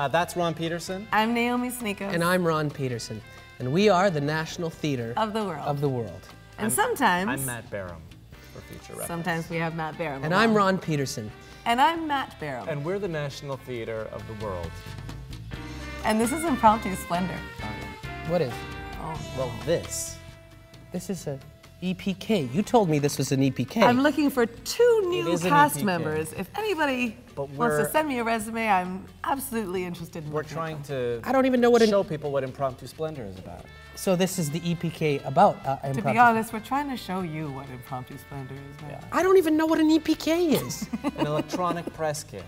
That's Ron Peterson. I'm Naomi Sneeko. And I'm Ron Peterson. And we are the National Theater of the World. Of the world. And sometimes... I'm Matt Barham, for future reference. Sometimes we have Matt Barham. And I'm Ron Peterson. And I'm Matt Barham. And we're the National Theater of the World. And this is Impromptu Splendor. What is? Oh. Well, this is a EPK. You told me this was an EPK. I'm looking for 2 new cast members. If anybody wants to send me a resume, I'm absolutely interested in We're trying to I don't even know what show people what Impromptu Splendor is about. So this is the EPK about Impromptu. To be honest, we're trying to show you what Impromptu Splendor is now. Yeah. I don't even know what an EPK is. An electronic press kit.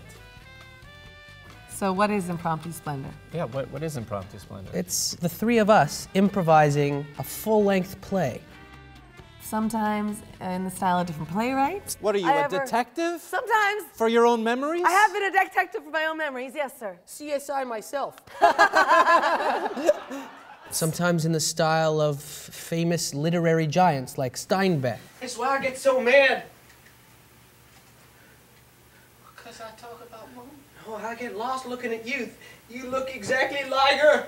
So what is Impromptu Splendor? Yeah, what is Impromptu Splendor? It's the 3 of us improvising a full-length play. Sometimes in the style of different playwrights. What are you, a detective? Sometimes. For your own memories? I have been a detective for my own memories, yes, sir. CSI myself. Sometimes in the style of famous literary giants like Steinbeck. That's why I get so mad. Because I talk about Mom. Oh, I get lost looking at you. You look exactly like her.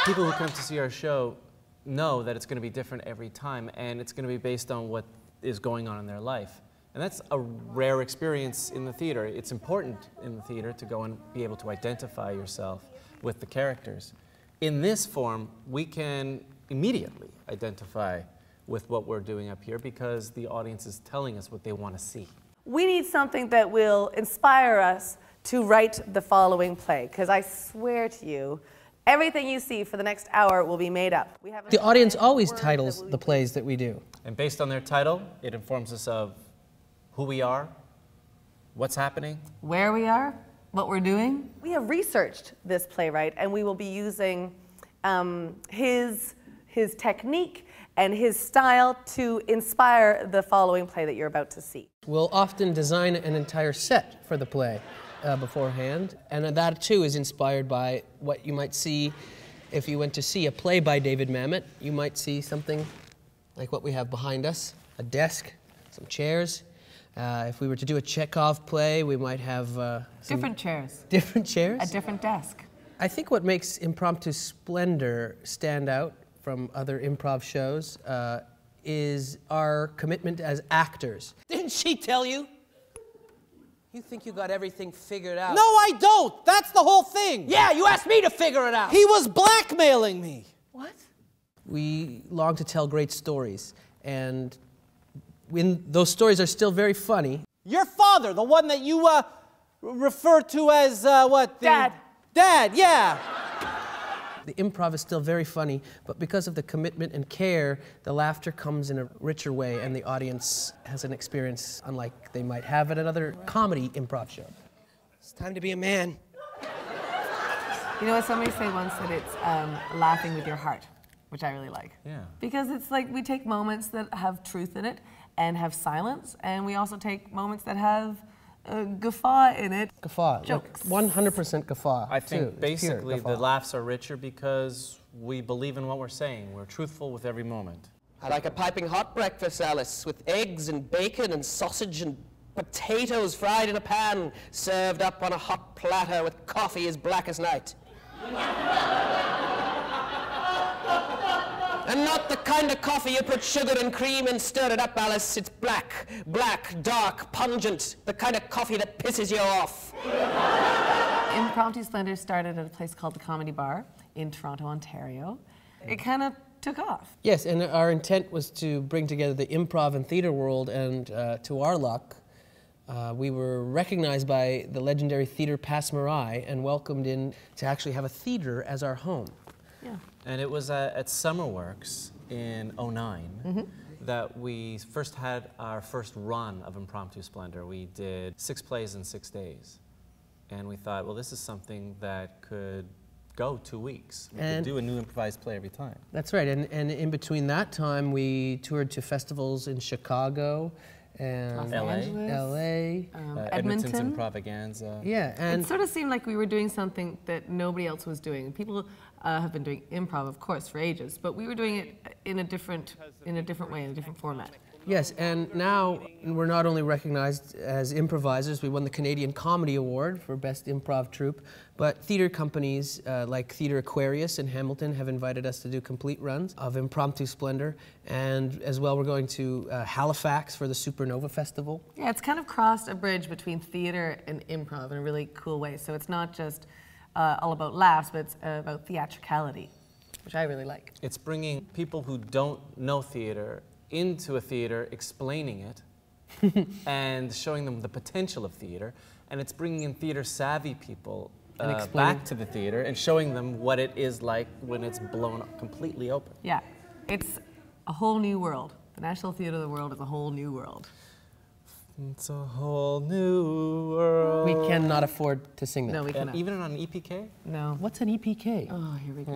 People who come to see our show know that it's going to be different every time, and it's going to be based on what is going on in their life. And that's a rare experience in the theater. It's important in the theater to go and be able to identify yourself with the characters. In this form, we can immediately identify with what we're doing up here because the audience is telling us what they want to see. We need something that will inspire us to write the following play, because I swear to you, everything you see for the next hour will be made up. The audience always titles the plays that we do. And based on their title, it informs us of who we are, what's happening, where we are, what we're doing. We have researched this playwright, and we will be using his technique and his style to inspire the following play that you're about to see. We'll often design an entire set for the play beforehand, and that too is inspired by what you might see if you went to see a play by David Mamet. You might see something like what we have behind us, a desk, some chairs. If we were to do a Chekhov play, we might have different chairs. Different chairs? A different desk. I think what makes Impromptu Splendor stand out from other improv shows is our commitment as actors. Didn't she tell you? You think you got everything figured out? No, I don't. That's the whole thing. Yeah, you asked me to figure it out. He was blackmailing me. What? We long to tell great stories, and when those stories are still very funny. Your father, the one that you refer to as what? Dad. Dad, yeah. The improv is still very funny, but because of the commitment and care, the laughter comes in a richer way, and the audience has an experience unlike they might have at another comedy improv show. It's time to be a man. You know what, somebody said once that it's laughing with your heart, which I really like. Yeah. Because it's like we take moments that have truth in it and have silence, and we also take moments that have guffaw in it. Guffaw. Jokes. 100% guffaw. I think too. basically the laughs are richer because we believe in what we're saying. We're truthful with every moment. I like a piping hot breakfast, Alice, with eggs and bacon and sausage and potatoes fried in a pan, served up on a hot platter with coffee as black as night. And not the kind of coffee you put sugar and cream and stir it up, Alice. It's black, dark, pungent. The kind of coffee that pisses you off. Impromptu Splendor started at a place called the Comedy Bar in Toronto, Ontario. It kind of took off. Yes, and our intent was to bring together the improv and theater world, and to our luck, we were recognized by the legendary theater Passe Muraille and welcomed in to actually have a theater as our home. Yeah. And it was at Summerworks in '09 that we first had our first run of Impromptu Splendor. We did 6 plays in 6 days. And we thought, well, this is something that could go 2 weeks. We could do a new improvised play every time. That's right, and in between that time, we toured to festivals in Chicago and LA, Edmonton's Edmonton. Improviganza. Yeah, and it sort of seemed like we were doing something that nobody else was doing. People have been doing improv, of course, for ages, but we were doing it in a different way, in a different format. Yes, and now we're not only recognized as improvisers, we won the Canadian Comedy Award for Best Improv Troupe, but theater companies like Theatre Aquarius in Hamilton have invited us to do complete runs of Impromptu Splendor, and as well we're going to Halifax for the Supernova Festival. Yeah, it's kind of crossed a bridge between theater and improv in a really cool way. So it's not just all about laughs, but it's about theatricality, which I really like. It's bringing people who don't know theater into a theater, explaining it, and showing them the potential of theater, and it's bringing in theater-savvy people back to the theater and showing them what it is like when it's blown up completely open. Yeah, it's a whole new world. The National Theatre of the World is a whole new world. It's a whole new world. We cannot afford to sing that. No, we cannot. Even on an EPK? No. What's an EPK? Oh, here we go.